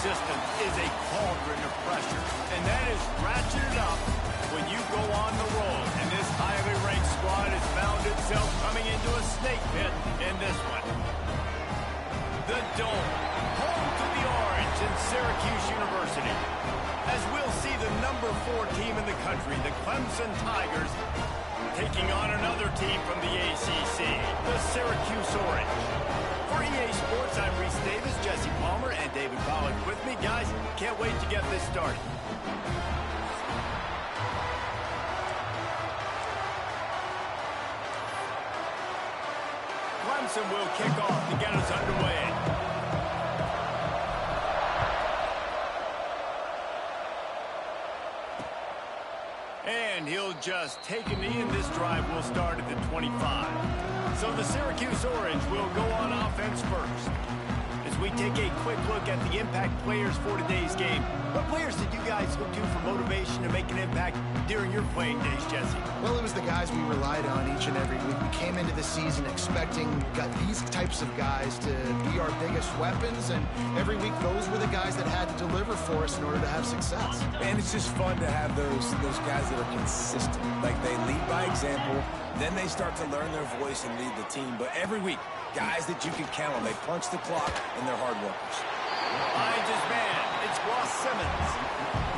persistence is a cauldron of pressure, and that is ratcheted up when you go on the road. And this highly ranked squad has found itself coming into a snake pit in this one. The Dome, home to the Orange and Syracuse University. As we'll see the number 4 team in the country, the Clemson Tigers, taking on another team from the ACC, the Syracuse Orange. For EA Sports, I'm Reese Davis, Jesse Palmer, and David Pollack with me. Guys, can't wait to get this started. Clemson will kick off to get us underway. And he'll just take a knee, and this drive will start at the 25. So the Syracuse Orange will go on offense first. As we take a quick look at the impact players for today's game, what players did you guys look to for motivation to make an impact during your playing days, Jesse? Well, it was the guys we relied on each and every week. We came into the season expecting these types of guys to be our biggest weapons, and every week those were the guys that had to deliver for us in order to have success. And it's just fun to have those guys that are consistent. Like, they lead by example, then they start to learn their voice and lead the team. But every week, guys that you can count on. They punch the clock, and they're hard workers. Behind his man, it's Ross Simmons.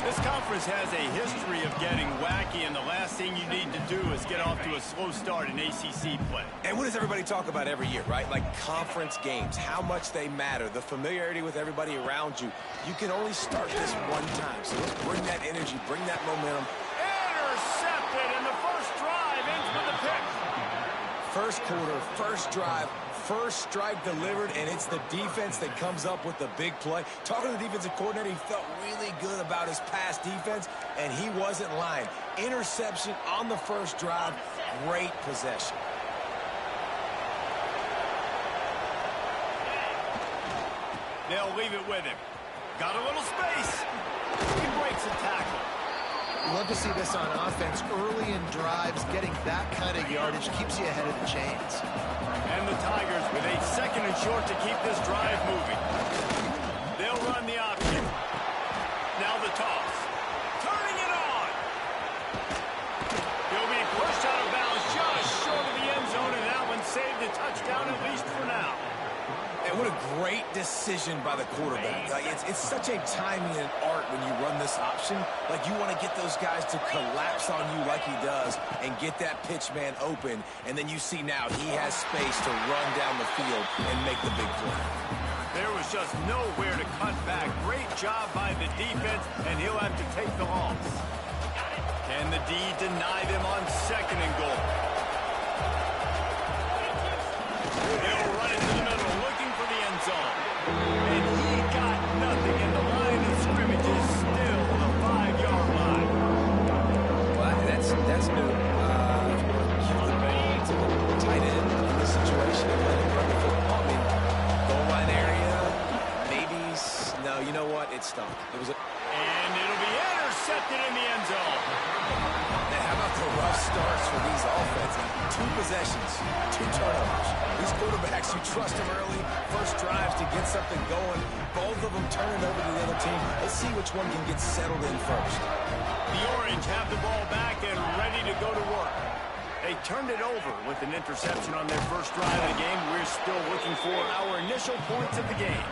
This conference has a history of getting wacky, and the last thing you need to do is get off to a slow start in ACC play. And what does everybody talk about every year, right? Like conference games, how much they matter, the familiarity with everybody around you. You can only start this one time, so let's bring that energy, bring that momentum. Intercepted in the first drive, ends with a pick. First quarter, first drive, first strike delivered, and it's the defense that comes up with the big play. Talking to the defensive coordinator, he felt really good about his pass defense, and he wasn't lying. Interception on the first drive, great possession. They'll leave it with him. Got a little space. He breaks a tackle. Love to see this on offense. Early in drives, getting that kind of yardage keeps you ahead of the chains. And the Tigers with a second and short to keep this drive moving. They'll run the option. Now the toss. Turning it on. He'll be pushed out of bounds just short of the end zone, and that one saved a touchdown at least for now. And what a great decision by the quarterback. Like, it's such a timing and art when you run this option. Like, you want to get those guys to collapse on you like he does and get that pitch man open. And then you see now he has space to run down the field and make the big play. There was just nowhere to cut back. Great job by the defense, and he'll have to take the loss. Can the D deny them on second and goal? He'll run into the middle, looking for the end zone. And he got nothing, and the line of scrimmage is still the 5-yard line. Well, that's new. Keep the ball to the tight end in this situation and let him run the football. I mean, goal line area, maybe. No, you know what? It's stopped. And it'll be intercepted in the end zone. Now, how about the rough starts for these offenses? 2 possessions, 2 turnovers. These quarterbacks, you trust them early, first drives to get something going. Both of them turn it over to the other team. Let's see which one can get settled in first. The Orange have the ball back and ready to go to work. They turned it over with an interception on their first drive of the game. We're still looking for our initial points of the game.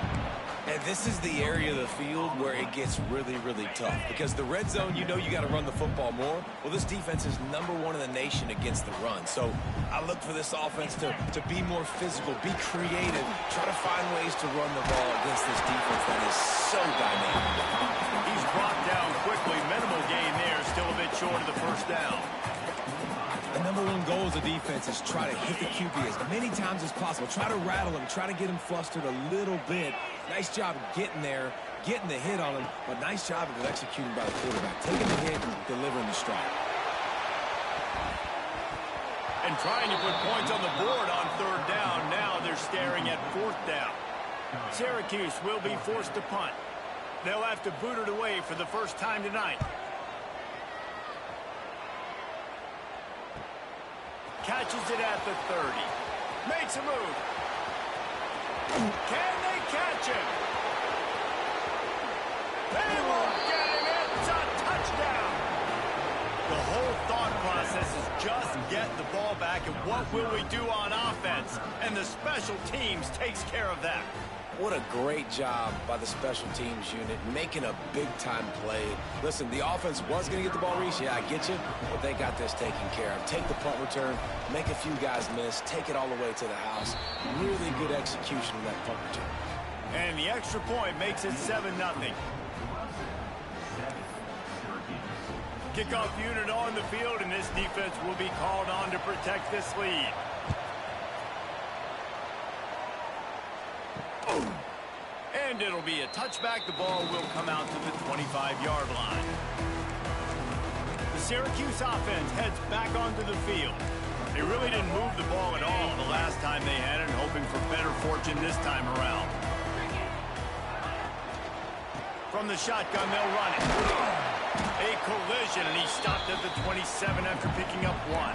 And this is the area of the field where it gets really, really tough. Because the red zone, you know you got to run the football more. Well, this defense is #1 in the nation against the run. So I look for this offense to be more physical, be creative, try to find ways to run the ball against this defense that is so dynamic. He's brought down quickly. Minimal gain there, still a bit short of the first down. The #1 goal as a defense is try to hit the QB as many times as possible. Try to rattle him, try to get him flustered a little bit. Nice job getting there, getting the hit on him, but nice job of executing by the quarterback. Taking the hit and delivering the strike. And trying to put points on the board on 3rd down. Now they're staring at 4th down. Syracuse will be forced to punt. They'll have to boot it away for the first time tonight. Catches it at the 30. Makes a move. Can they catch him? process is just get the ball back, and what will we do on offense? And the special teams takes care of that. What a great job by the special teams unit, making a big-time play. Listen, the offense was going to get the ball reached. Yeah, I get you, but they got this taken care of. Take the punt return, make a few guys miss, take it all the way to the house. Really good execution of that punt return. And the extra point makes it 7-0. Kickoff unit on the field, and this defense will be called on to protect this lead. And it'll be a touchback. The ball will come out to the 25-yard line. The Syracuse offense heads back onto the field. They really didn't move the ball at all the last time they had it, hoping for better fortune this time around. From the shotgun, they'll run it. A collision, and he stopped at the 27 after picking up 1.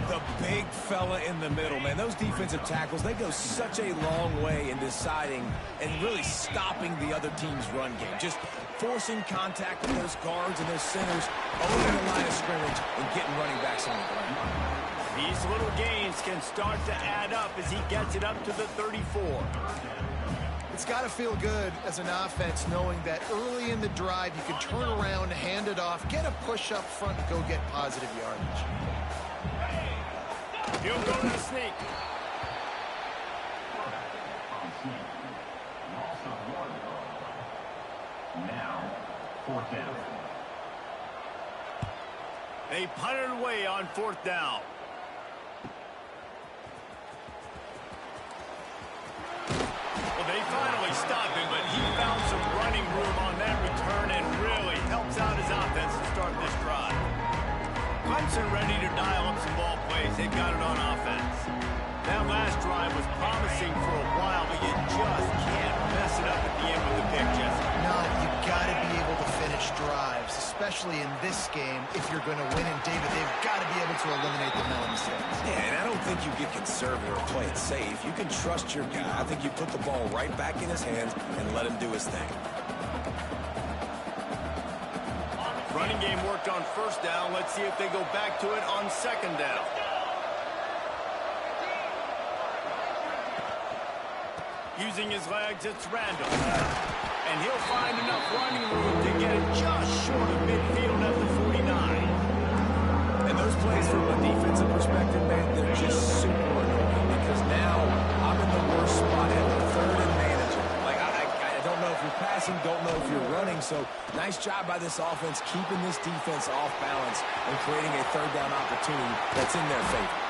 The big fella in the middle, man. Those defensive tackles, they go such a long way in deciding and really stopping the other team's run game. Just forcing contact with those guards and those centers, owning the line of scrimmage, and getting running backs on the ground. These little gains can start to add up as he gets it up to the 34. It's got to feel good as an offense knowing that early in the drive you can turn around, hand it off, get a push up front, and go get positive yardage. He'll go to the sneak. Now, 4th down. They punted away on 4th down. Well, they finally stopped him, but he found some running room on that return and really helps out his offense to start this drive. Clemson ready to dial up some ball plays. They've got it on offense. That last drive was promising for a while, but you just can't mess it up at the end with the pick, Jesse. No, you got to be able to finish drives, especially in this game. If you're going to win, and David, they've got to be able to eliminate the mental mistakes. Yeah, and I don't think you get conservative or play it safe. You can trust your guy. I think you put the ball right back in his hands and let him do his thing. Running game worked on 1st down. Let's see if they go back to it on 2nd down. Using his legs, it's Randall. And he'll find enough running room to get it just short of midfield at the 49. And those plays from a defensive perspective, man, they're just super annoying because now I'm in the worst spot at the 3rd and manager. Like, I don't know if you're passing, don't know if you're running, so nice job by this offense keeping this defense off balance and creating a 3rd down opportunity that's in their favor.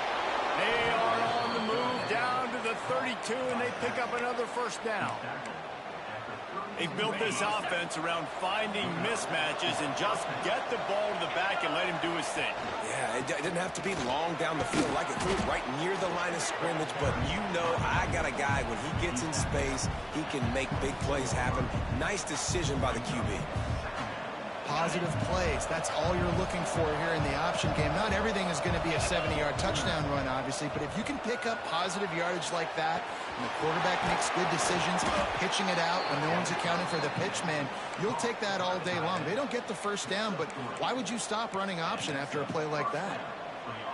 They are on the move down to the 32, and they pick up another 1st down. They built this offense around finding mismatches and just get the ball to the back and let him do his thing. Yeah, it didn't have to be long down the field. Like it threw it right near the line of scrimmage, but you know I got a guy, when he gets in space, he can make big plays happen. Nice decision by the QB. Positive plays, that's all you're looking for here in the option game. Not everything is going to be a 70-yard touchdown run, obviously, but if you can pick up positive yardage like that, and the quarterback makes good decisions, pitching it out when no one's accounting for the pitch, man, you'll take that all day long. They don't get the 1st down, but why would you stop running option after a play like that?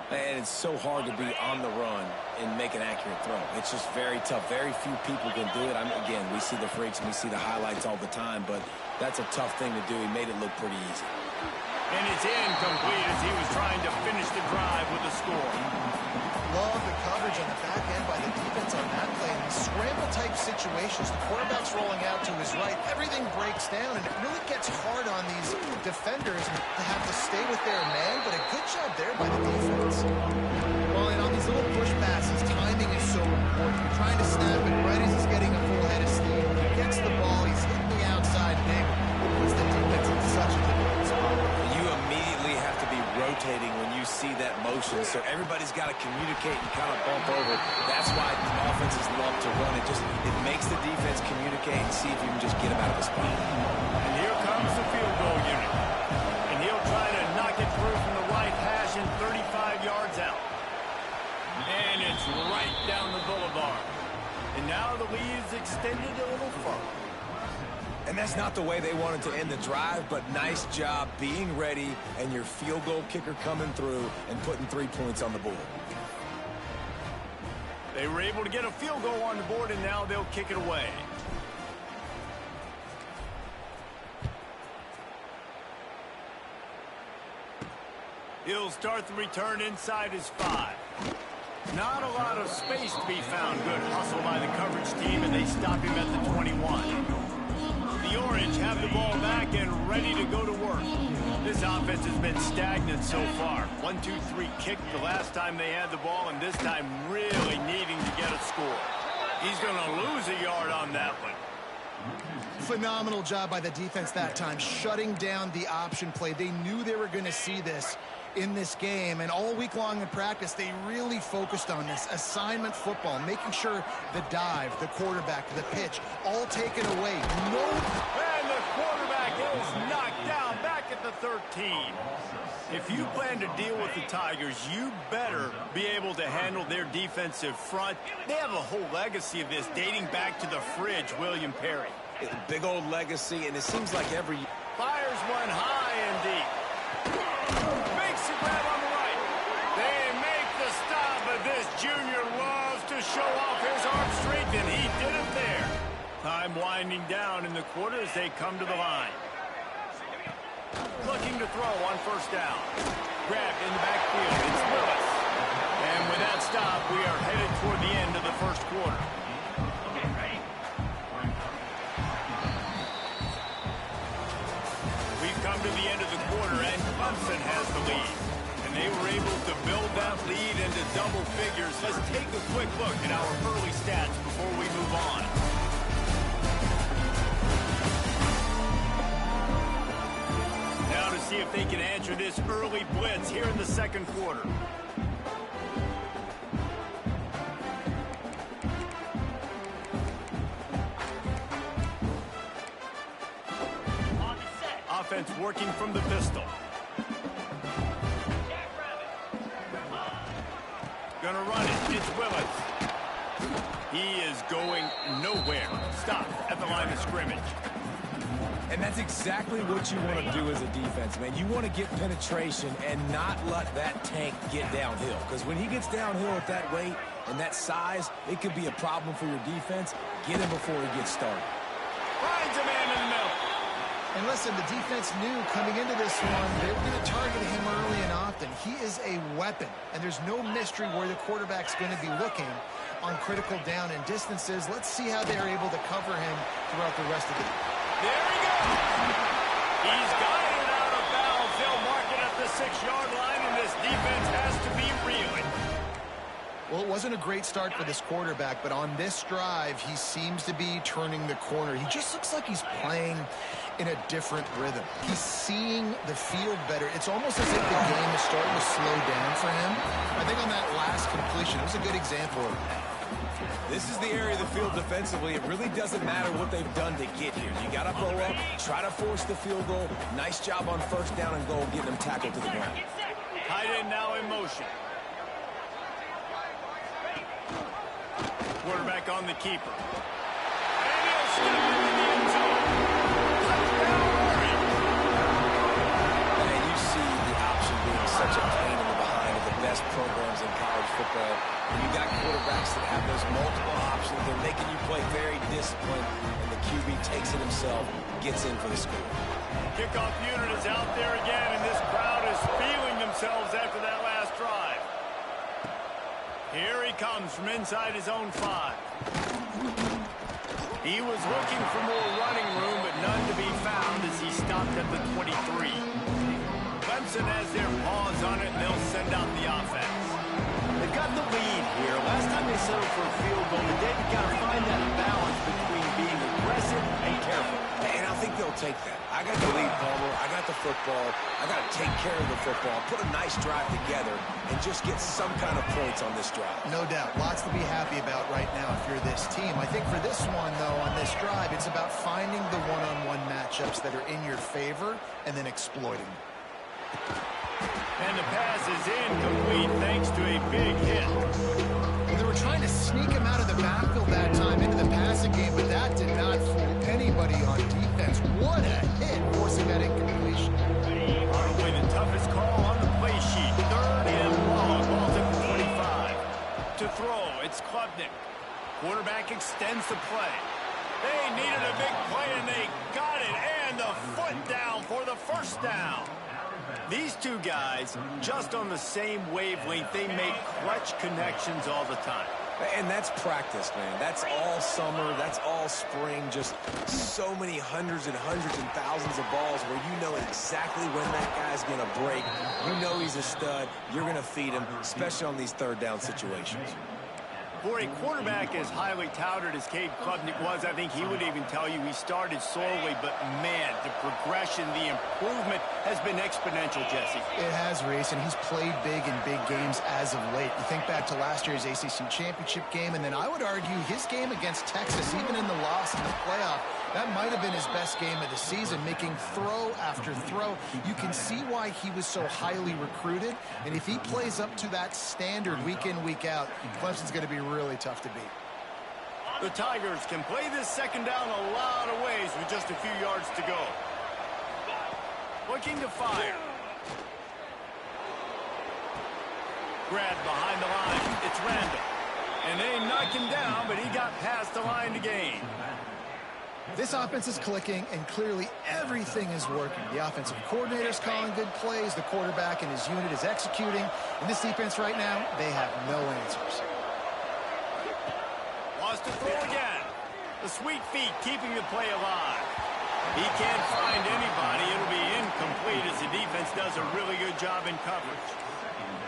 And it's so hard to be on the run and make an accurate throw. It's just very tough. Very few people can do it. Again, we see the freaks and we see the highlights all the time, but that's a tough thing to do. He made it look pretty easy. And it's incomplete as he was trying to finish the drive with a score. Love the coverage on the back end by the defense on that play. In scramble-type situations, the quarterback's rolling out to his right. Everything breaks down, and it really gets hard on these defenders to have to stay with their man, but a good job there by the defense. Well, and on these little push passes, timing is so important. You're trying to snap it right as he's getting a full head of steam. He gets the ball, he's hitting the outside big. It puts the defense in such a difficult spot. You immediately have to be rotating when you see that motion, so everybody's got to communicate and kind of bump over. That's why offenses love to run it. It makes the defense communicate and see if you can just get them out of the spot. And here comes the field goal unit. And he'll try to knock it through from the right hash and 35 yards out. And it's right down the boulevard. And now the lead is extended a little further. And that's not the way they wanted to end the drive, but nice job being ready and your field goal kicker coming through and putting 3 points on the board. They were able to get a field goal on the board, and now they'll kick it away. He'll start the return inside his 5. Not a lot of space to be found. Good hustle by the coverage team, and they stop him at the 21. The Orange have the ball back and ready to go to work. This offense has been stagnant so far. 1-2-3 kick the last time they had the ball, and this time really needing to get a score. He's going to lose a yard on that one. Phenomenal job by the defense that time, shutting down the option play. They knew they were going to see this in this game, and all week long in practice, they really focused on this assignment football, making sure the dive, the quarterback, the pitch, all taken away. No. And the quarterback is knocked down back at the 13. If you plan to deal with the Tigers, you better be able to handle their defensive front. They have a whole legacy of this dating back to the fridge, William Perry. Big old legacy, and it seems like every... Fires one high and deep. Makes the grab on the right. They make the stop, but this junior loves to show off his arm strength, and he did it there. Time winding down in the quarter as they come to the line. Looking to throw on first down. Grabbed in the backfield. It's Willis. And with that stop, we are headed toward the end of the first quarter. We've come to the end of the quarter, and Clemson has the lead. And they were able to build that lead into double figures. Let's take a quick look at our early stats before we move on. Now to see if they can answer this early blitz here in the second quarter. Offense working from the pistol. Gonna run it. It's Willis. He is going nowhere. Stop at the line of scrimmage. And that's exactly what you want to do as a defense, man. You want to get penetration and not let that tank get downhill. Because when he gets downhill at that weight and that size, it could be a problem for your defense. Get him before he gets started. Finds a man in the middle. And listen, the defense knew coming into this one, they were going to target him early and often. He is a weapon, and there's no mystery where the quarterback's going to be looking on critical down and distances. Let's see how they're able to cover him throughout the rest of the game. There he goes. He's got it out of bounds. They'll mark it at the 6-yard line, and this defense has to be reeling. Well, it wasn't a great start for this quarterback, but on this drive, he seems to be turning the corner. He just looks like he's playing in a different rhythm. He's seeing the field better. It's almost as if the game is starting to slow down for him. I think on that last completion, it was a good example of that. This is the area of the field defensively. It really doesn't matter what they've done to get here. You got to blow up, try to force the field goal. Nice job on first down and goal, getting them tackled to the ground. Tight end now in motion. Quarterback on the keeper. And he'll step into the end zone. Touchdown, Orange. And you see the option being such a pain in the behind of the best programs in college football. When you got quarterbacks that have those multiple options, they're making you play very disciplined, and the QB takes it himself, gets in for the score. Kickoff unit is out there again, and this crowd is feeling themselves after that last drive. Here he comes from inside his own 5. He was looking for more running room, but none to be found as he stopped at the 23. Clemson has their paws on it, and they'll send out the offense. They've got the lead here. Last time they settled for a field goal, but they've got to find that balance between being aggressive and careful. And I think they'll take that. I got the lead, Palmer. I got the football. I got to take care of the football, put a nice drive together, and just get some kind of points on this drive. No doubt. Lots to be happy about right now if you're this team. I think for this one, though, on this drive, it's about finding the one-on-one matchups that are in your favor and then exploiting them. And the pass is incomplete thanks to a big hit. Well, they were trying to sneak him out of the backfield that time into the passing game, but that did not fool anybody on defense. Quarterback extends the play. They needed a big play, and they got it. And the foot down for the first down. These two guys, just on the same wavelength, they make clutch connections all the time. And that's practice, man. That's all summer. That's all spring. Just so many hundreds and thousands of balls where you know exactly when that guy's going to break. You know he's a stud. You're going to feed him, especially on these third down situations. For a quarterback as highly touted as Cade Klubnik was, I think he would even tell you he started slowly, but man, the progression, the improvement has been exponential, Jesse. It has, Reese, and he's played big in big games as of late. You think back to last year's ACC championship game, and then I would argue his game against Texas, even in the loss in the playoff, that might have been his best game of the season, making throw after throw. You can see why he was so highly recruited, and if he plays up to that standard week in, week out, Clemson's going to be really tough to beat. The Tigers can play this second down a lot of ways with just a few yards to go. Looking to fire. Grabbed behind the line. It's Randall. And they knock him down, but he got past the line to gain. This offense is clicking, and clearly everything is working. The offensive coordinator's calling good plays. The quarterback and his unit is executing. And this defense right now, they have no answers. Wants to throw again. The sweet feet keeping the play alive. He can't find anybody. It'll be incomplete as the defense does a really good job in coverage.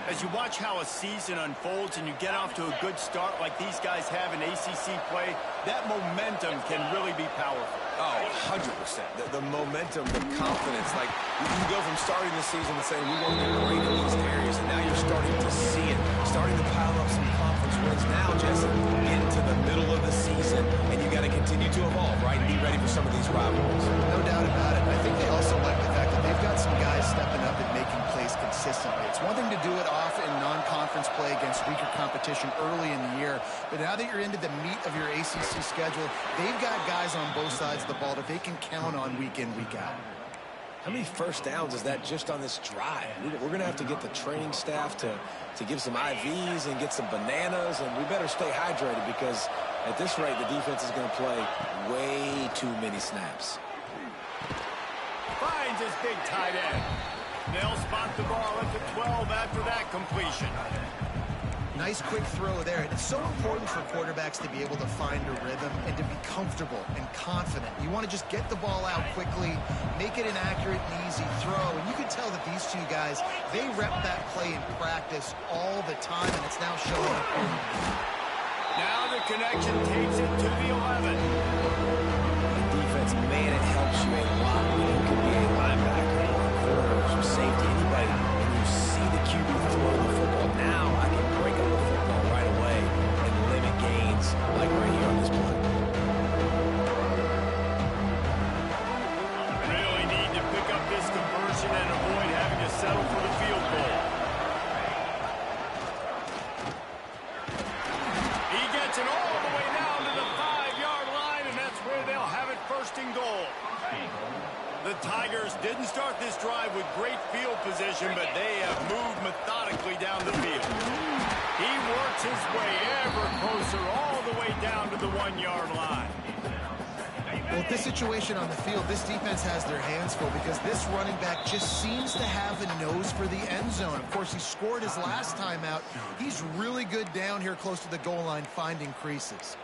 As you watch how a season unfolds and you get off to a good start like these guys have in ACC play, that momentum can really be powerful. Oh, 100%. The momentum, the confidence. Like, you can go from starting the season and saying, we want to get great in these areas, and now you're starting to see it. Starting to pile up some conference wins now, Jesse, into the middle of the season, and you got to continue to evolve, right, and be ready for some of these rivalries. No doubt about it. I think they also like the fact that they've got some guys stepping up and making plays consistently. It's one thing to do it off in non-conference play against weaker competition early in the year, but now that you're into the meat of your ACC schedule, they've got guys on both sides of the ball that they can count on week in, week out. How many first downs is that just on this drive? We're going to have to get the training staff to give some IVs and get some bananas, and we better stay hydrated because at this rate, the defense is going to play way too many snaps. Finds his big tight end. They'll spot the ball at the 12 after that completion. Nice quick throw there. It's so important for quarterbacks to be able to find a rhythm and to be comfortable and confident. You want to just get the ball out quickly, make it an accurate and easy throw. And you can tell that these two guys, they rep that play in practice all the time, and it's now showing up here. Now the connection takes it to the 11. Defense, man, it helps you a lot. It could be a linebacker or a corner or some safety, anybody. When you see the QB throw the football, now I can break up the football right away and limit gains like right here on this play. Really need to pick up this conversion and avoid having to settle for the field goal. He gets it all the way down to the 5-yard line, and that's where they'll have it first and goal. The Tigers didn't start this drive with great field position, but they have moved methodically down the field. He works his way ever closer all the way down to the 1-yard line. Well, with this situation on the field, this defense has their hands full because this running back just seems to have a nose for the end zone. Of course, he scored his last time out. He's really good down here close to the goal line finding creases.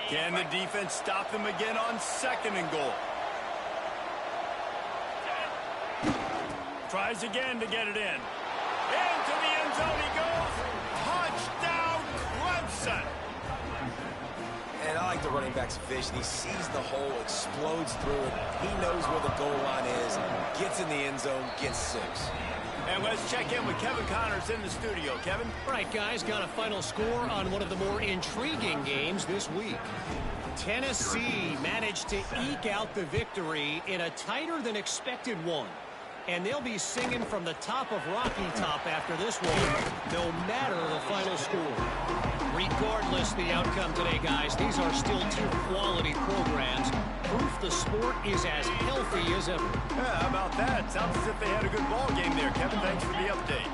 Can the defense stop them again on second and goal? Tries again to get it in. Into the end zone he goes. Touchdown, Clemson. And I like the running back's vision. He sees the hole, explodes through it. He knows where the goal line is, gets in the end zone, gets 6. And let's check in with Kevin Connors in the studio. Kevin? All right, guys, got a final score on one of the more intriguing games this week. Tennessee managed to eke out the victory in a tighter than expected one. and they'll be singing from the top of Rocky Top after this one, no matter the final score. Regardless the outcome today, guys, these are still two quality programs. Proof the sport is as healthy as ever. Yeah, how about that? Sounds as if they had a good ball game there. Kevin, thanks for the update.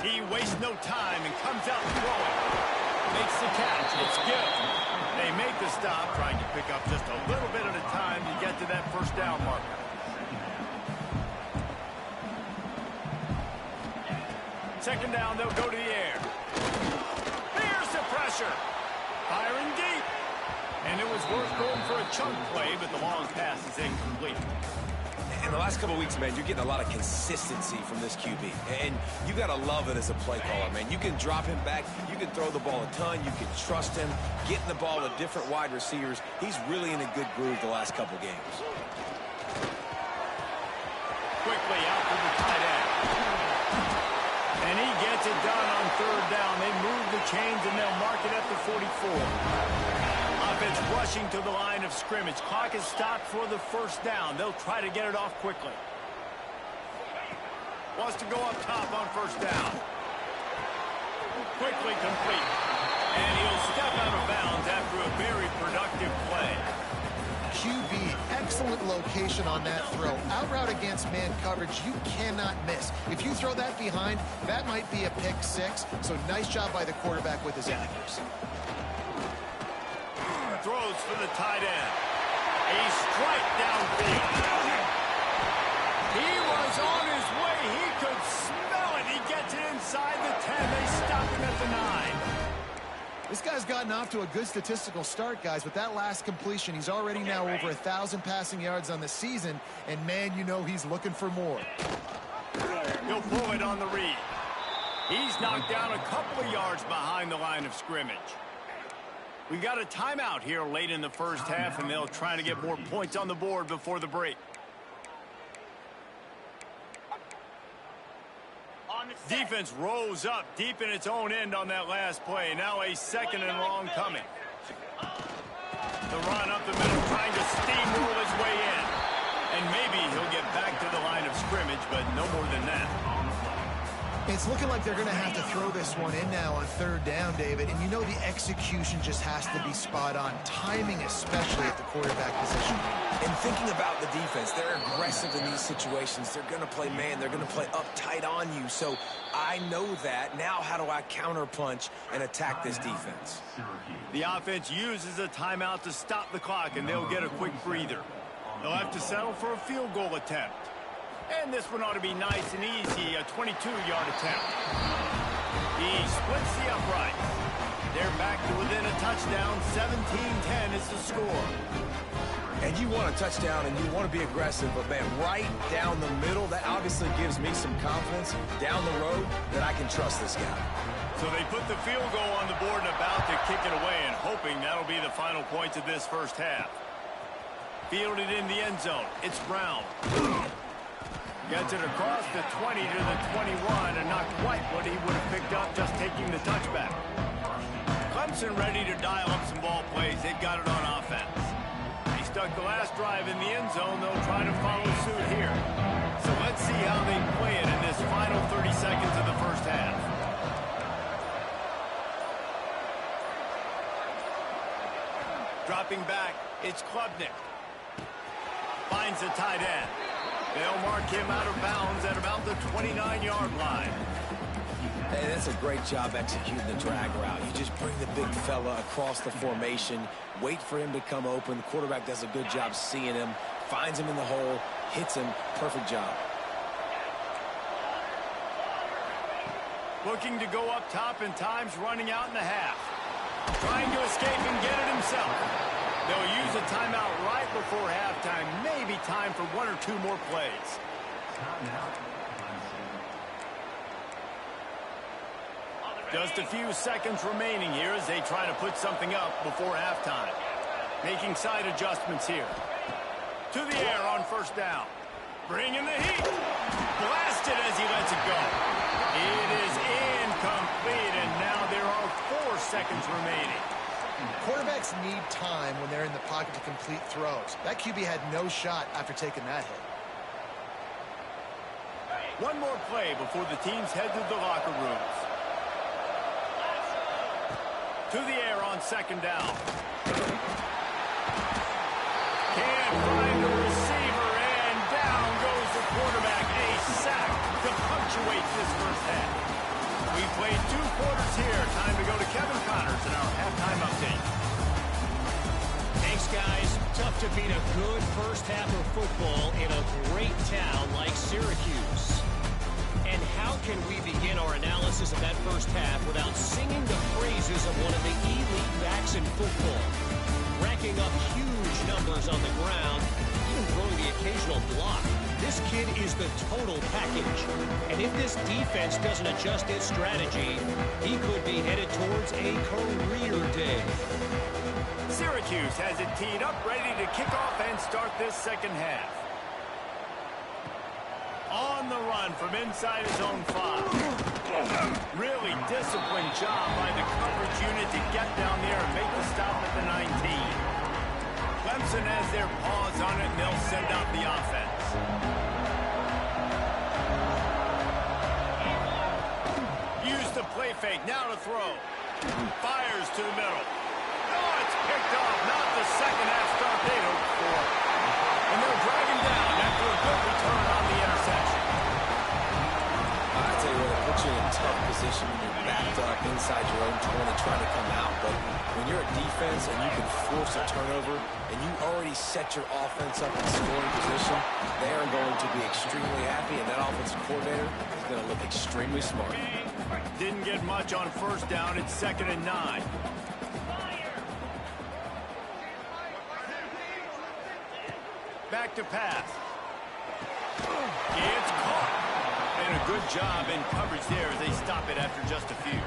He wastes no time and comes out throwing. Makes the catch. It's good. They make the stop, trying to pick up just a little bit at a time to get to that first down marker. Second down, they'll go to the air. Here's the pressure. Firing deep. And it was worth going for a chunk play, but the long pass is incomplete. In the last couple of weeks, man, you're getting a lot of consistency from this QB. And you got to love it as a play caller, man. You can drop him back. You can throw the ball a ton. You can trust him. Getting the ball to different wide receivers. He's really in a good groove the last couple games. Quickly out to the tight end. And he gets it done on third down. They move the chains, and they'll mark it at the 44. Offense rushing to the line of scrimmage. Clock is stopped for the first down. They'll try to get it off quickly. Wants to go up top on first down. Quickly complete. And he'll step out of bounds after a very productive play. QB, excellent location on that throw. Out route against man coverage, you cannot miss. If you throw that behind, that might be a pick six. So nice job by the quarterback with his accuracy. Throws for the tight end. A strike downfield. He was on his way. He could smell it. He gets it inside the 10. They stop him at the 9. This guy's gotten off to a good statistical start, guys. With that last completion, he's already now over 1,000 passing yards on the season. And, man, you know he's looking for more. He'll pull it on the read. He's knocked down a couple of yards behind the line of scrimmage. We got a timeout here late in the first half, and they'll try to get more points on the board before the break. Defense rolls up deep in its own end on that last play. Now a second and long coming. The run up the middle, trying to steamroll his way in. And maybe he'll get back to the line of scrimmage, but no more than that. It's looking like they're going to have to throw this one in now on third down, David. And you know the execution just has to be spot on. Timing, especially at the quarterback position. And thinking about the defense, they're aggressive in these situations. They're going to play man. They're going to play up tight on you. So I know that. Now how do I counterpunch and attack this defense? The offense uses a timeout to stop the clock, and they'll get a quick breather. They'll have to settle for a field goal attempt. And this one ought to be nice and easy, a 22-yard attempt. He splits the uprights. They're back to within a touchdown. 17-10 is the score. And you want a touchdown and you want to be aggressive, but, man, right down the middle, that obviously gives me some confidence down the road that I can trust this guy. So they put the field goal on the board and about to kick it away, and hoping that'll be the final points of this first half. Fielded in the end zone. It's Brown. Gets it across the 20 to the 21, and not quite what he would have picked up just taking the touchback. Clemson ready to dial up some ball plays. They've got it on offense. He stuck the last drive in the end zone. They'll try to follow suit here. So let's see how they play it in this final 30 seconds of the first half. Dropping back, it's Klubnik. Finds the tight end. They'll mark him out of bounds at about the 29-yard line. Hey, that's a great job executing the drag route. You just bring the big fella across the formation, wait for him to come open. The quarterback does a good job seeing him, finds him in the hole, hits him. Perfect job. Looking to go up top, and time's running out in the half. Trying to escape and get it himself. They'll use a timeout right before halftime. Maybe time for one or two more plays. Just a few seconds remaining here as they try to put something up before halftime. Making side adjustments here. To the air on first down. Bringing the heat. Blasted as he lets it go. It is incomplete, and now there are 4 seconds remaining. Quarterbacks need time when they're in the pocket to complete throws. That QB had no shot after taking that hit. One more play before the teams head to the locker rooms. To the air on second down. Can't find the receiver, and down goes the quarterback. A sack to punctuate this first half. We played 2 quarters here. Time to go to Kevin Connors in our halftime update. Thanks, guys. Tough to beat a good first half of football in a great town like Syracuse. And how can we begin our analysis of that first half without singing the praises of one of the elite backs in football? Racking up huge numbers on the ground, even throwing the occasional block. This kid is the total package. And if this defense doesn't adjust its strategy, he could be headed towards a career day. Syracuse has it teed up, ready to kick off and start this second half. On the run from inside his own 5. Really disciplined job by the coverage unit to get down there and make the stop at the 19. Clemson has their paws on it, and they'll send out the offense. Use the play fake, now to throw. Fires to the middle. Oh, it's picked off, not the second half start they hoped for. And they'll drag him down after a good return on the interception. I tell you what, it puts you in a tough position when you're backed up inside your own 20 trying to come out. But when you're a defense and you can force a turnover and you already set your offense up in scoring position, they are going to be extremely happy, and that offensive coordinator is going to look extremely smart. Didn't get much on first down. It's 2nd and 9. Back to pass. It's caught. And a good job in coverage there as they stop it after just a few.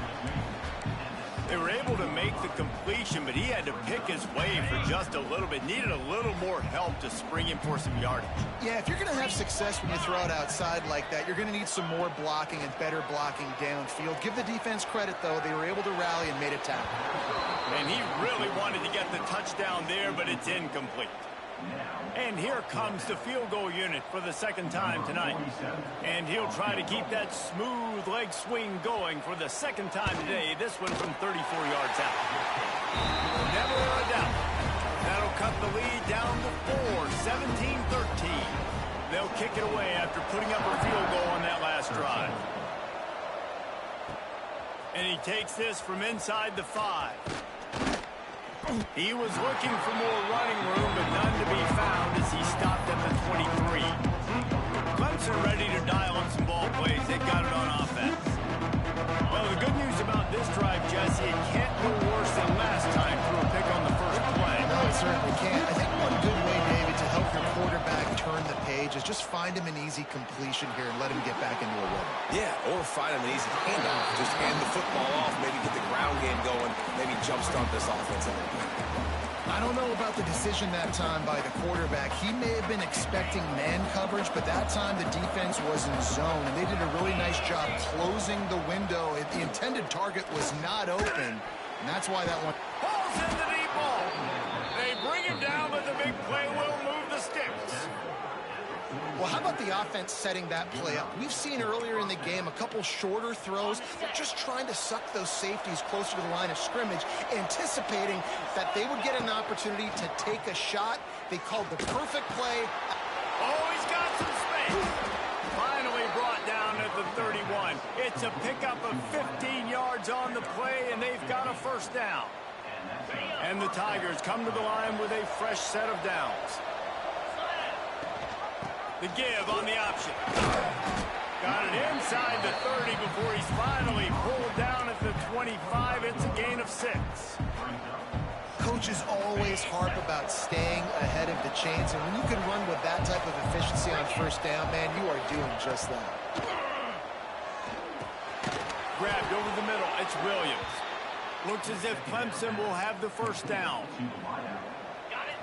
They were able to make the completion, but he had to pick his way for just a little bit. Needed a little more help to spring him for some yardage. Yeah, if you're going to have success when you throw it outside like that, you're going to need some more blocking and better blocking downfield. Give the defense credit, though. They were able to rally and made a tackle. And he really wanted to get the touchdown there, but it's incomplete. And here comes the field goal unit for the second time tonight. And he'll try to keep that smooth leg swing going for the second time today. This one from 34 yards out. Never a doubt. That'll cut the lead down to 4, 17-13. They'll kick it away after putting up a field goal on that last drive. And he takes this from inside the 5. He was looking for more running room, but none to be found as he stopped at the 23. Clemson ready to dial in some ball plays. They got it on offense. Well, the good news about this drive, Jesse, it can't go worse than last time through a pick on the first play. No, it certainly can't. I think one good way, David, to help your quarterback turn the page is just find him an easy completion here and let him get back into a rhythm. Yeah, or find him an easy handoff. Just hand the football off, maybe get the ground game going, maybe jumpstart this offense a little bit. I don't know about the decision that time by the quarterback. He may have been expecting man coverage, but that time the defense was in zone, and they did a really nice job closing the window. The intended target was not open, and that's why that one... Falls in the deep ball. They bring him down, but the big play will move the sticks. Well, how about the offense setting that play up? We've seen earlier in the game a couple shorter throws. They're just trying to suck those safeties closer to the line of scrimmage, anticipating that they would get an opportunity to take a shot. They called the perfect play. Oh, he's got some space. Finally brought down at the 31. It's a pickup of 15 yards on the play, and they've got a first down. And the Tigers come to the line with a fresh set of downs. The give on the option. Got it inside the 30 before he's finally pulled down at the 25. It's a gain of 6. Coaches always harp about staying ahead of the chains, and when you can run with that type of efficiency on first down, man, you are doing just that. Grabbed over the middle. It's Williams. Looks as if Clemson will have the first down.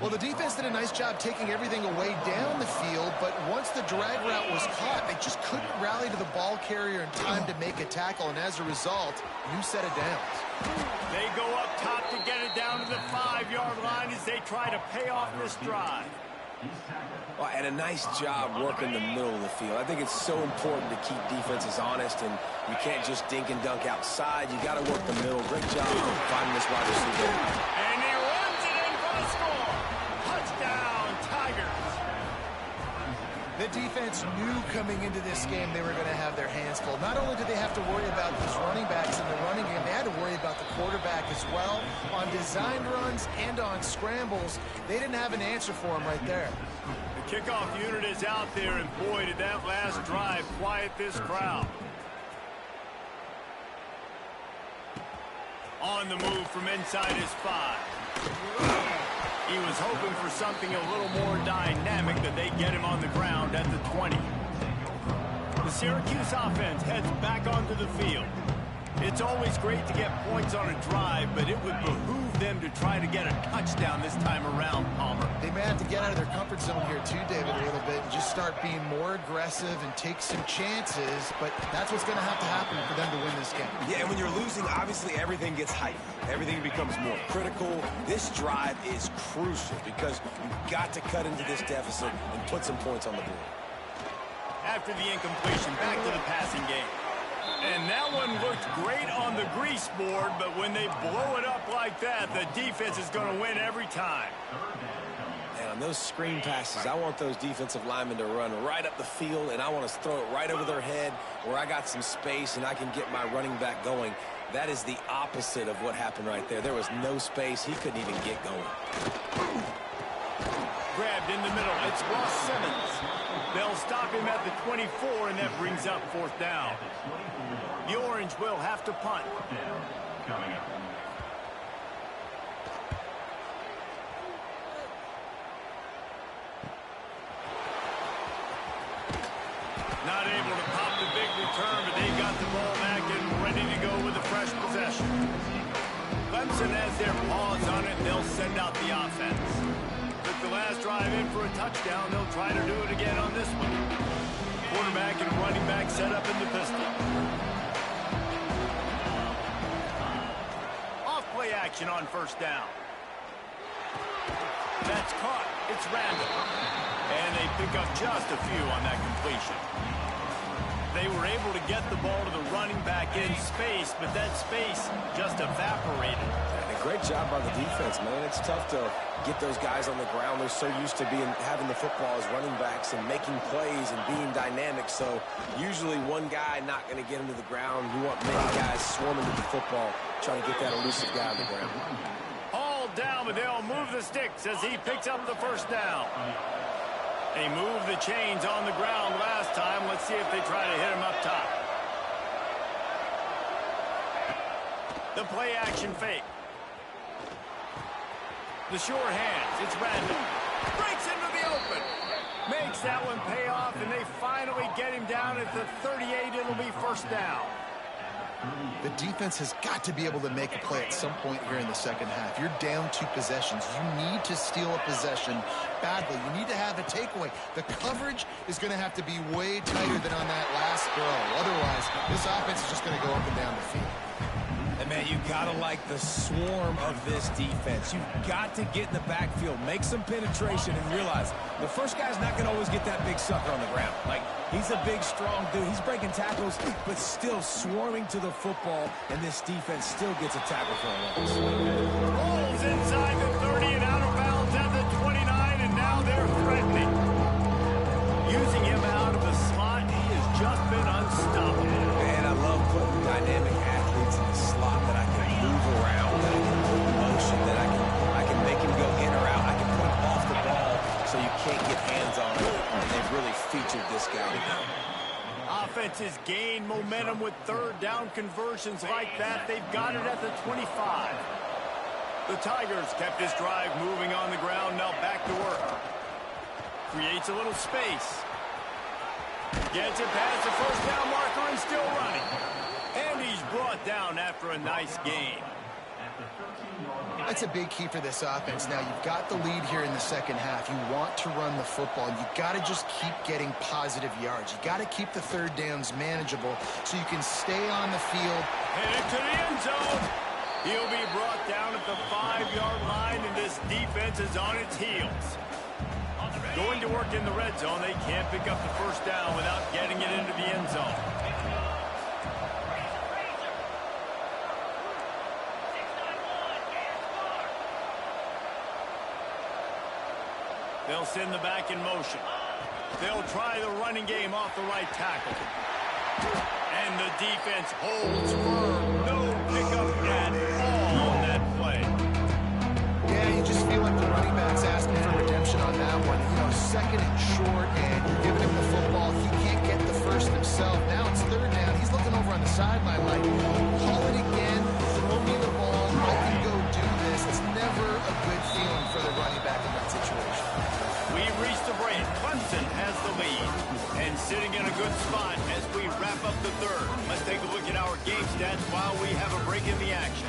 Well, the defense did a nice job taking everything away down the field, but once the drag route was caught, they just couldn't rally to the ball carrier in time to make a tackle, and as a result, new set of downs. They go up top to get it down to the 5-yard line as they try to pay off this drive. Well, and a nice job working the middle of the field. I think it's so important to keep defenses honest, and you can't just dink and dunk outside. You got to work the middle. Great job finding this wide receiver. And he runs it in for the score. Touchdown, Tigers. The defense knew coming into this game they were going to have their hands full. Not only did they have to worry about these running backs in the running game, they had to worry about the quarterback as well. On design runs and on scrambles, they didn't have an answer for him right there. The kickoff unit is out there, and boy, did that last drive quiet this crowd. On the move from inside his 5. He was hoping for something a little more dynamic, that they get him on the ground at the 20. The Syracuse offense heads back onto the field. It's always great to get points on a drive, but it would behoove them to try to get a touchdown this time around, Palmer. They may have to get out of their comfort zone here too, David, a little bit, and just start being more aggressive and take some chances, but that's what's going to have to happen for them to win this game. Yeah, and when you're losing, obviously everything gets heightened. Everything becomes more critical. This drive is crucial because you've got to cut into this deficit and put some points on the board. After the incompletion, back to the passing game. And that one looked great on the grease board, but when they blow it up like that, the defense is going to win every time. And on those screen passes, I want those defensive linemen to run right up the field, and I want to throw it right over their head where I got some space and I can get my running back going. That is the opposite of what happened right there. There was no space. He couldn't even get going. Grabbed in the middle. It's Ross Simmons. They'll stop him at the 24, and that brings up 4th down. The Orange will have to punt. Not able to pop the big return, but they got the ball back and ready to go with a fresh possession. Clemson has their paws on it, and they'll send out the offense. Took the last drive in for a touchdown. They'll try to do it again on this one. Quarterback and running back set up in the pistol. Off-play action on 1st down. That's caught. It's random. And they pick up just a few on that completion. They were able to get the ball to the running back in space, but that space just evaporated. And a great job by the defense, man. It's tough to get those guys on the ground. They're so used to having the football as running backs and making plays and being dynamic. So usually one guy not going to get him to the ground. You want many guys swarming to the football, trying to get that elusive guy on the ground. All down, but they'll move the sticks as he picks up the 1st down. They moved the chains on the ground last time. Let's see if they try to hit him up top. The play action fake. The sure hands. It's random. Breaks into the open. Makes that one pay off, and they finally get him down at the 38. It'll be 1st down. The defense has got to be able to make a play at some point here in the second half. You're down 2 possessions. You need to steal a possession badly. You need to have a takeaway. The coverage is going to have to be way tighter than on that last throw. Otherwise, this offense is just going to go up and down the field. And, man, you got to like the swarm of this defense. You've got to get in the backfield, make some penetration, and realize the first guy's not going to always get that big sucker on the ground. Like, he's a big, strong dude. He's breaking tackles, but still swarming to the football, and this defense still gets a tackle for a loss. Rolls inside the 30 and out of bounds at the 29, and now they're threatening. Using him out of the slot, he has just been unstoppable. Man, I love putting dynamic athletes in the slot that I can move around, that I can put in motion, that I can make him go in or out. I can put him off the ball so you can't get hands on him. And they've really featured this guy today. Offenses gain momentum with 3rd down conversions like that. They've got it at the 25. The Tigers kept this drive moving on the ground. Now back to work. Creates a little space. Gets it past the 1st down marker and still running. And he's brought down after a nice game. That's a big key for this offense. Now, you've got the lead here in the second half. You want to run the football, and you've got to just keep getting positive yards. You've got to keep the third downs manageable so you can stay on the field. Headed to the end zone. He'll be brought down at the 5-yard line, and this defense is on its heels. Going to work in the red zone. They can't pick up the first down without getting it into the end zone. They'll send the back in motion. They'll try the running game off the right tackle. And the defense holds firm. No pickup at all on that play. Yeah, you just feel like the running back's asking for redemption on that one. You know, second and short, and you're giving him the football. He can't get the first himself. Now it's third down. He's looking over on the sideline like, call it again, throw me the ball, I can go do this. It's never a good feeling for the running back in that situation. We've reached the break. Clemson has the lead. And sitting in a good spot as we wrap up the third. Let's take a look at our game stats while we have a break in the action.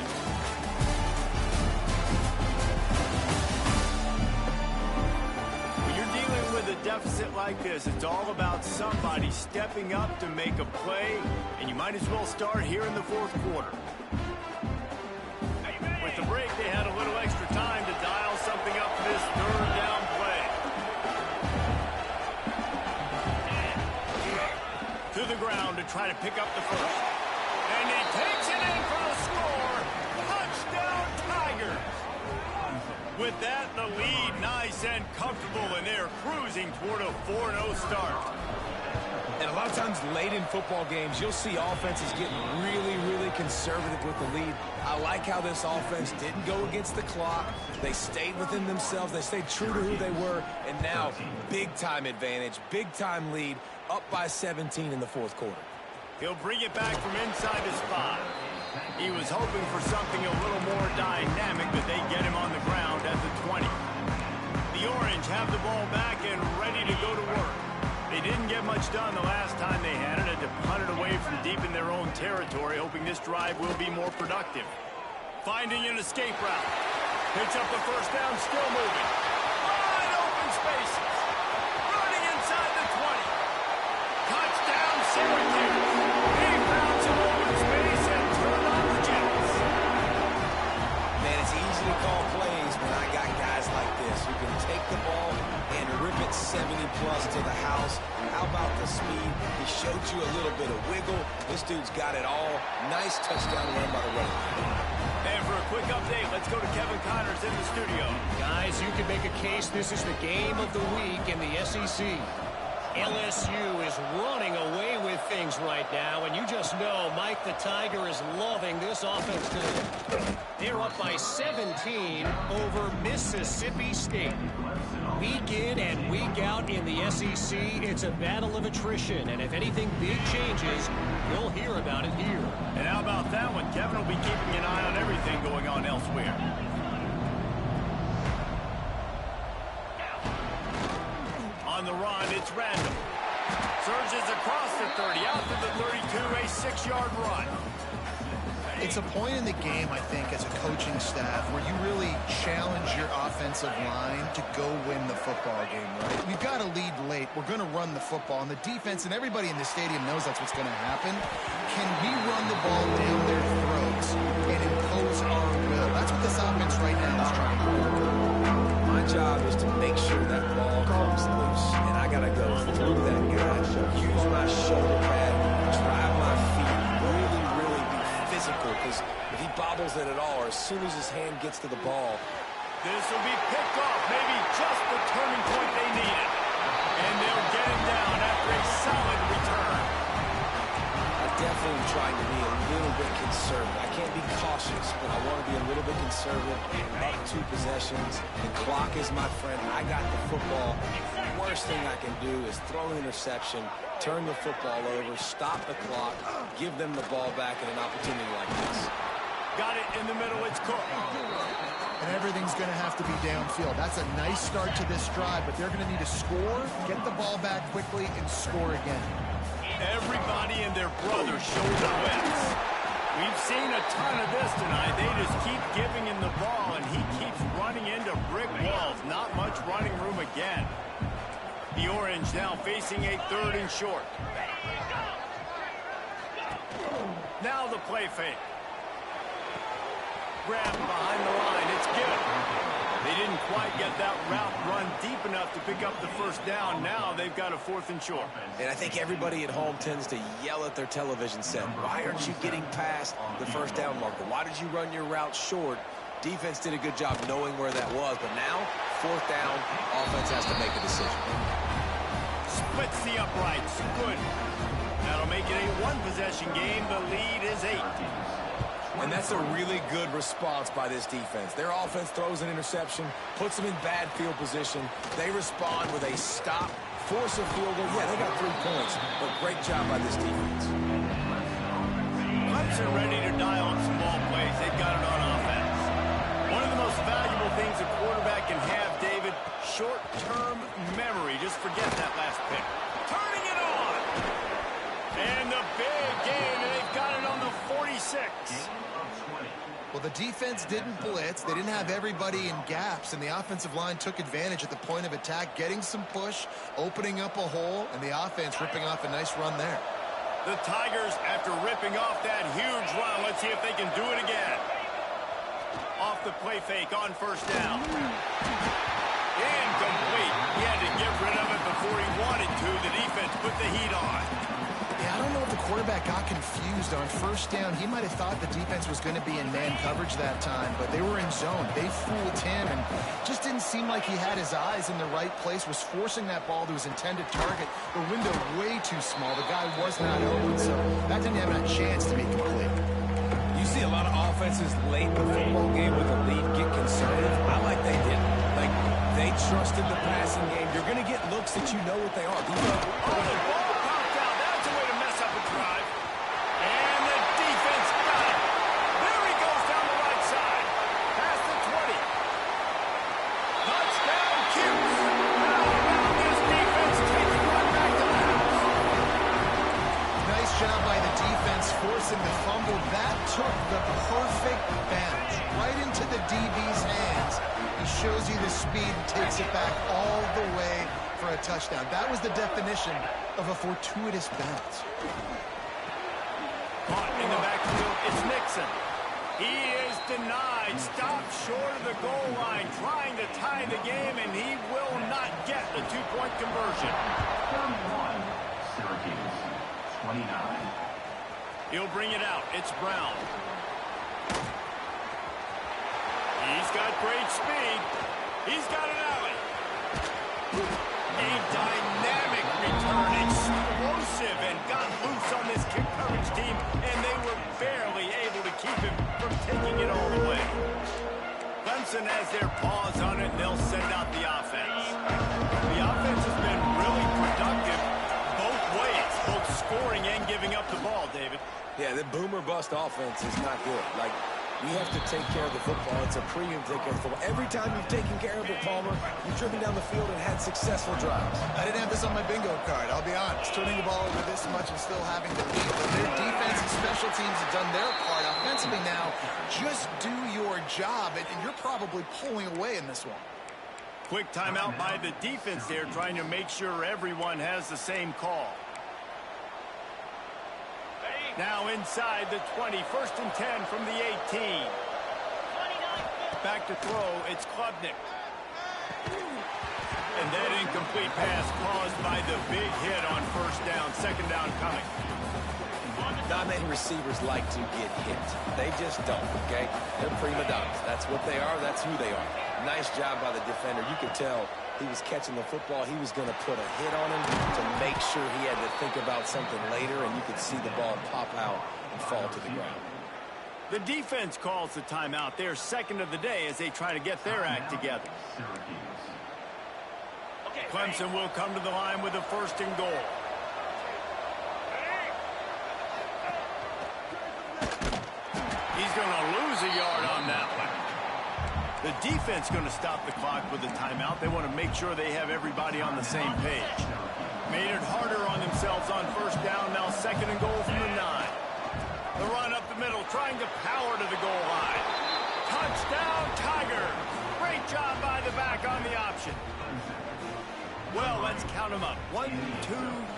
When you're dealing with a deficit like this, it's all about somebody stepping up to make a play, and you might as well start here in the fourth quarter. With the break, they had a little extra time to dial something up for this third down play. To the ground to try to pick up the first. And he takes it in for the score. Touchdown, Tigers. With that, the lead nice and comfortable, and they're cruising toward a 4-0 start. And a lot of times late in football games, you'll see offenses getting really, really conservative with the lead. I like how this offense didn't go against the clock. They stayed within themselves. They stayed true to who they were. And now, big-time advantage, big-time lead, up by 17 in the fourth quarter. He'll bring it back from inside the spot. He was hoping for something a little more dynamic, but they get him on the ground at the 20. The Orange have the ball back and ready to go to work. They didn't get much done the last time they had it, to punt it away from deep in their own territory, hoping this drive will be more productive. Finding an escape route. Picks up the first down, still moving. Wide open spaces. Running inside the 20. Touchdown, Syracuse. He found some open space and turned on the Jets. Man, it's easy to call plays when I got guys like this who can take the ball and rip it 70-plus to the house. How about the speed? He showed you a little bit of wiggle. This dude's got it all. Nice touchdown run by the running back. And for a quick update, let's go to Kevin Connors in the studio. Guys, you can make a case this is the game of the week in the SEC. LSU is running away with things right now, and you just know Mike the Tiger is loving this offense today. They're up by 17 over Mississippi State. Week in and week out in the SEC, it's a battle of attrition, and if anything big changes, you'll hear about it here. And how about that one? Kevin will be keeping an eye on everything going on elsewhere. On the run, it's Randall. Surges across the 30, out to the 32, a 6-yard run. It's a point in the game, I think, as a coaching staff where you really challenge your offensive line to go win the football game, right? We've got to lead late. We're going to run the football, and the defense and everybody in the stadium knows that's what's going to happen. Can we run the ball down their throats and impose our will? That's what this offense right now is trying to do. My job is to make sure that ball comes loose, and I got to go through that guy, use my shoulder pad, drive my feet, really be physical, because if he bobbles it at all, or as soon as his hand gets to the ball. This will be picked off, maybe just the turning point they needed. And they'll get him down after a solid return. I definitely am trying to be a little bit conservative. I can't be cautious, but I want to be a little bit conservative. Up 2 possessions. The clock is my friend. I got the football. The worst thing I can do is throw an interception, turn the football over, stop the clock, give them the ball back in an opportunity like this. Got it in the middle. It's Cook. And everything's going to have to be downfield. That's a nice start to this drive, but they're going to need to score, get the ball back quickly, and score again. Everybody and their brother shoulder wets. We've seen a ton of this tonight. They just keep giving him the ball, and he keeps running into brick walls. Not much running room again. The Orange now facing a 3rd and short. Now the play fake. Grab behind the line. It's good. They didn't quite get that route run deep enough to pick up the first down. Now they've got a 4th and short. And I think everybody at home tends to yell at their television set. Why aren't you getting past the first down marker? Why did you run your route short? Defense did a good job knowing where that was. But now, 4th down, offense has to make a decision. Splits the uprights. Good. That'll make it a 1-possession game. The lead is 8. And that's a really good response by this defense. Their offense throws an interception, puts them in bad field position. They respond with a stop, force a field goal. Yeah, they got 3 points, but great job by this defense. Clemson ready to dial up some ball plays. They've got it on offense. One of the most valuable things a quarterback can have, David, short-term memory. Just forget that last pick. Turning it on! And the big game, and they've got it on the 46. Well, the defense didn't blitz. They didn't have everybody in gaps, and the offensive line took advantage at the point of attack, getting some push, opening up a hole, and the offense ripping off a nice run there. The Tigers, after ripping off that huge run, let's see if they can do it again. Off the play fake on first down. Incomplete. He had to get rid of it before he wanted to. The defense put the heat on. Yeah, I don't know if the quarterback got confused on first down. He might have thought the defense was going to be in man coverage that time, but they were in zone. They fooled him and just didn't seem like he had his eyes in the right place, was forcing that ball to his intended target. The window way too small. The guy was not open, so that didn't have a chance to be complete. You see a lot of offenses late in the football game with a lead get conservative. I like they didn't. Like, they trusted the passing game. You're going to get looks that you know what they are. The ball popped out. That's a way to mess up a drive. And the defense got it. There he goes down the right side. Past the 20. Touchdown, Cuse. Now this defense takes one back to the house. Nice job by the defense forcing the fumble. That took the perfect bounce right into the DB's hands. He shows you the speed and takes it back all the way for a touchdown. That was the definition of a fortuitous bounce. Caught in the backfield, it's Nixon. He is denied, stopped short of the goal line, trying to tie the game, and he will not get the 2-point conversion. 31, Syracuse, 29. He'll bring it out. It's Brown. He's got great speed. He's got an alley. A dynamic return, explosive, and got loose on this kick coverage team, and they were barely able to keep him from taking it all the way. Clemson has their paws on it, and they'll send out the offense. The offense has been really productive both ways, both scoring and giving up the ball, David. Yeah, the boomer-bust offense is not good. Like, we have to take care of the football. It's a premium take care of the football. Every time you've taken care of it, Palmer, you've driven down the field and had successful drives. I didn't have this on my bingo card, I'll be honest. Turning the ball over this much and still having to lead. But their defense and special teams have done their part. Offensively now, just do your job, and you're probably pulling away in this one. Quick timeout by the defense there, trying to make sure everyone has the same call. Now inside the 20, 1st and 10 from the 18. Back to throw, it's Klubnik. And that incomplete pass caused by the big hit on first down, 2nd down coming. Not many receivers like to get hit. They just don't, okay? They're prima donnas. That's what they are. That's who they are. Nice job by the defender. You could tell he was catching the football. He was going to put a hit on him to make sure he had to think about something later, and you could see the ball pop out and fall to the ground. The defense calls the timeout. They're 2nd of the day as they try to get their act together. Clemson will come to the line with a 1st and goal. He's going to lose a yard on that one. The defense going to stop the clock with a timeout. They want to make sure they have everybody on the same page. Made it harder on themselves on first down. Now 2nd and goal from the 9. The run up the middle. trying to power to the goal line. Touchdown, Tiger. Great job by the back on the option. Well, let's count them up. 1, 2,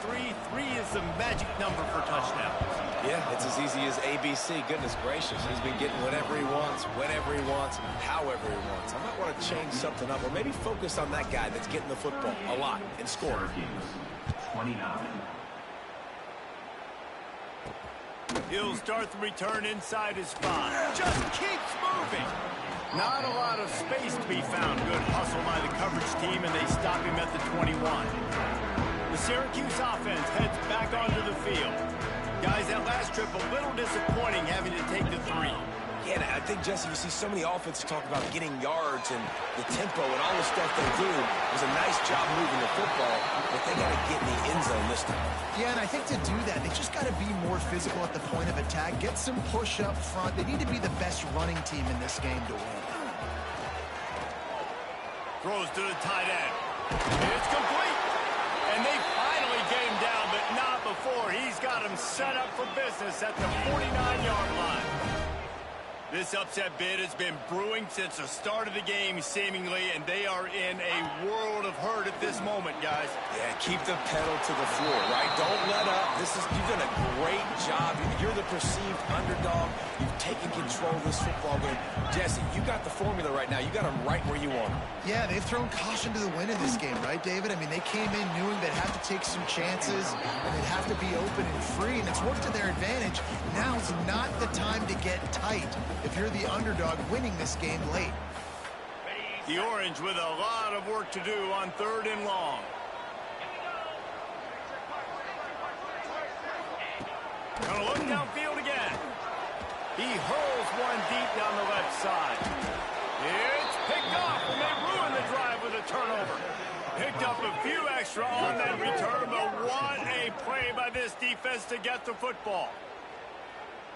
3. 3 is the magic number for touchdowns. Yeah, it's as easy as ABC. Goodness gracious. He's been getting whatever he wants, whenever he wants, however he wants. I might want to change something up or maybe focus on that guy that's getting the football a lot and scoring. 29. He'll start the return inside his 5. Just keeps moving. Not a lot of space to be found. Good hustle by the coverage team, and they stop him at the 21. The Syracuse offense heads back onto the field. Guys, that last trip a little disappointing having to take the 3. Yeah, I think, Jesse, you see so many offenses talk about getting yards and the tempo and all the stuff they do. It was a nice job moving the football, but they got to get in the end zone this time. Yeah, and I think to do that, they just got to be more physical at the point of attack, get some push up front. They need to be the best running team in this game to win. Throws to the tight end. It's complete. And they finally get him down, but not before. He's got him set up for business at the 49-yard line. This upset bid has been brewing since the start of the game, seemingly, and they are in a world of hurt at this moment, guys. Yeah, keep the pedal to the floor, right? Don't let up. You've done a great job. You're the perceived underdog. You've taken control of this football game. Jesse, you got the formula right now. You got them right where you want them. Yeah, they've thrown caution to the wind in this game, right, David? I mean, they came in knowing they'd have to take some chances, and they'd have to be open and free, and it's worked to their advantage. Now's not the time to get tight if you're the underdog winning this game late. The Orange with a lot of work to do on 3rd and long. Gonna look downfield again. He hurls one deep down the left side. It's picked off, and they ruin the drive with a turnover. Picked up a few extra on that return, but what a play by this defense to get the football.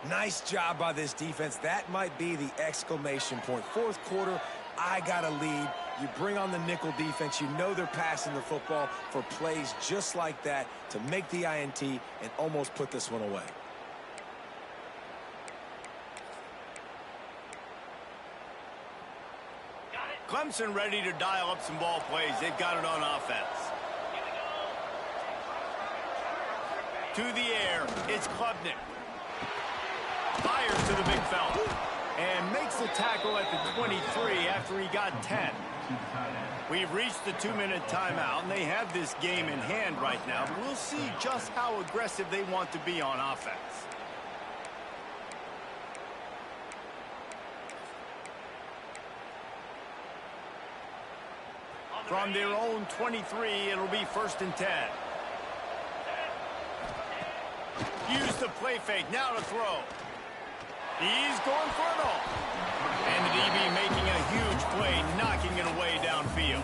Nice job by this defense. That might be the exclamation point. 4th quarter, I got a lead. You bring on the nickel defense. You know they're passing the football for plays just like that to make the INT and almost put this one away. Clemson ready to dial up some ball plays. They've got it on offense. To the air, it's Klubnik. Fires to the big fella. And makes the tackle at the 23 after he got 10. We've reached the 2-minute timeout, and they have this game in hand right now. But we'll see just how aggressive they want to be on offense. From their own 23, it'll be 1st and 10. Use the play fake, now to throw. He's going for it all. And the DB making a huge play, knocking it away downfield.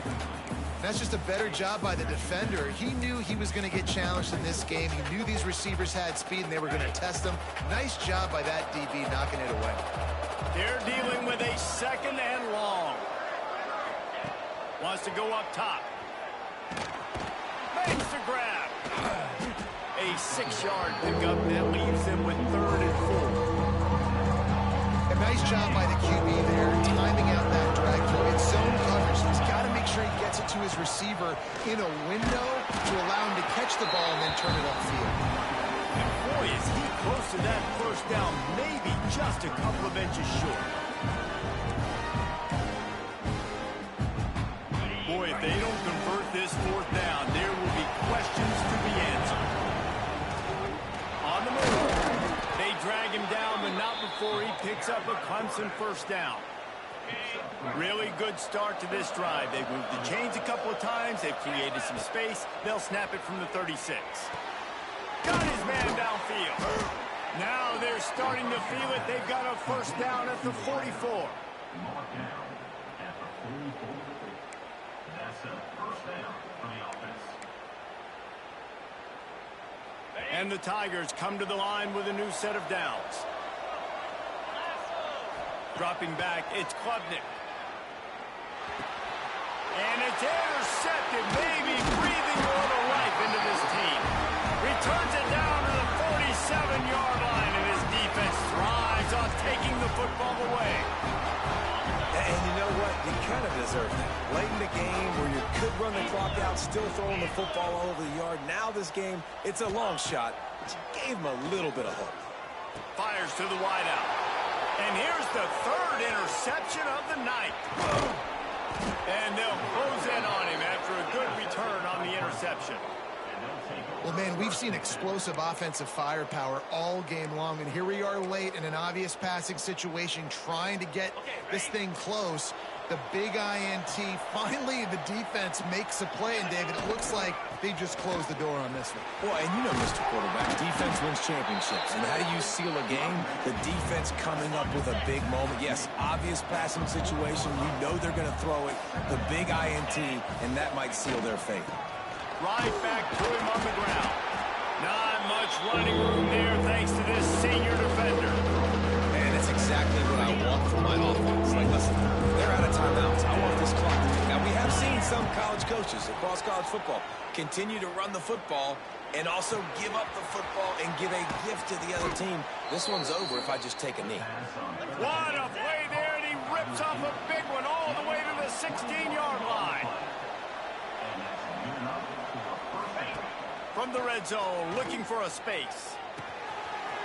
That's just a better job by the defender. He knew he was going to get challenged in this game. He knew these receivers had speed and they were going to test them. Nice job by that DB knocking it away. They're dealing with a 2nd and long. Wants to go up top. Makes the grab. A 6-yard pickup that leaves them with 3rd and 4. A nice job by the QB there, timing out that drag throw. It's zone coverage. He's got to make sure he gets it to his receiver in a window to allow him to catch the ball and then turn it upfield. And boy, is he close to that 1st down, maybe just a couple of inches short. Boy, if they don't convert this 4th down, there will be questions to be answered. On the move. They drag him down, but not before he picks up a Clemson 1st down. Really good start to this drive. They've moved the chains a couple of times. They've created some space. They'll snap it from the 36. Got his man downfield. Now they're starting to feel it. They've got a 1st down at the 44. And the Tigers come to the line with a new set of downs. Dropping back, it's Klubnik. And it's intercepted, maybe breathing a little life into this team. Returns it down to the 47-yard line, and his defense thrives on deserve that. Late in the game where you could run the clock out, still throwing the football all over the yard. Now this game, it's a long shot, but you gave him a little bit of hope. Fires to the wideout. And here's the third interception of the night. And they'll close in on him after a good return on the interception. Well, man, we've seen explosive offensive firepower all game long, and here we are late in an obvious passing situation trying to get this thing close. The big INT, finally the defense makes a play, and David, it looks like they just closed the door on this one. Well, and you know, Mr. Quarterback, defense wins championships. And how do you seal a game? The defense coming up with a big moment. Yes, obvious passing situation. You know they're going to throw it. The big INT, and that might seal their fate. Right back to him on the ground. Not much running room there thanks to this senior defender. And it's exactly what I want from my offense. Like, listen, they're out of timeouts. I want this clock to tick. Now, we have seen some college coaches across college football continue to run the football and also give up the football and give a gift to the other team. This one's over if I just take a knee. What a play there, and he rips off a big one all the way to the 16-yard line. From the red zone, looking for a space.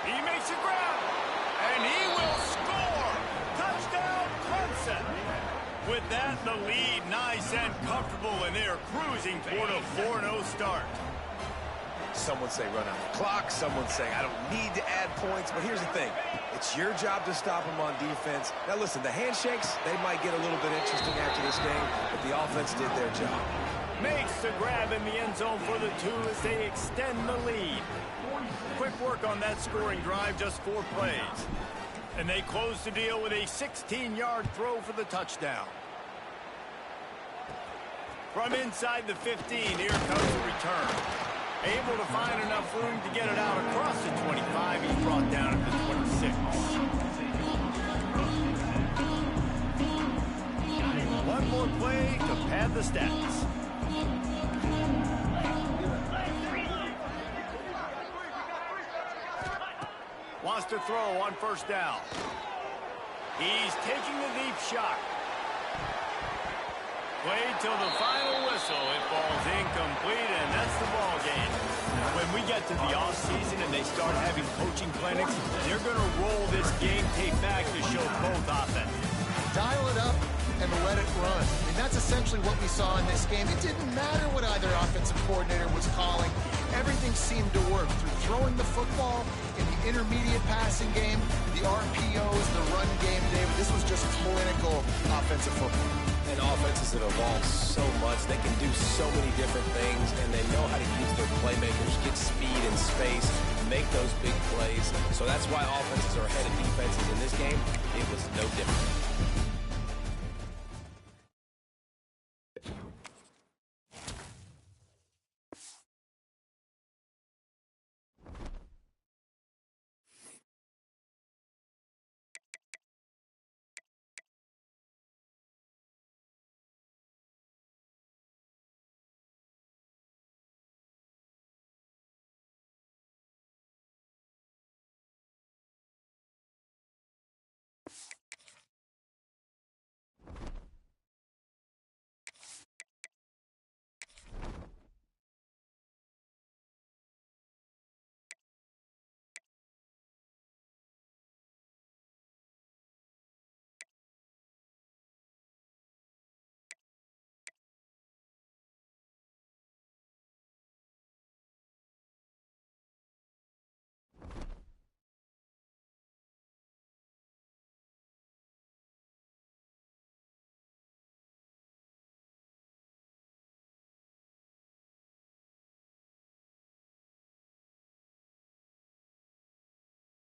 He makes a grab, and he will score. Touchdown, Clemson. With that, the lead nice and comfortable, and they're cruising toward a 4-0 start. Some would say run out the clock. Some would say I don't need to add points. But here's the thing. It's your job to stop them on defense. Now, listen, the handshakes, they might get a little bit interesting after this game, but the offense did their job. Makes the grab in the end zone for the 2 as they extend the lead. Quick work on that scoring drive, just 4 plays. And they close the deal with a 16-yard throw for the touchdown. From inside the 15, here comes the return. Able to find enough room to get it out across the 25. He's brought down at the 26. One more play to pad the stats. Wants to throw on first down. He's taking the deep shot. Played till the final whistle. It falls incomplete, and that's the ball game. When we get to the offseason and they start having coaching clinics, they're going to roll this game tape back to show both offenses. Dial it up and let it run. I mean, that's essentially what we saw in this game. It didn't matter what either offensive coordinator was calling. Everything seemed to work through throwing the football in the intermediate passing game, the RPOs, the run game, David. This was just clinical offensive football. And offenses that evolve so much, they can do so many different things, and they know how to use their playmakers, get speed and space, make those big plays. So that's why offenses are ahead of defenses in this game. It was no different.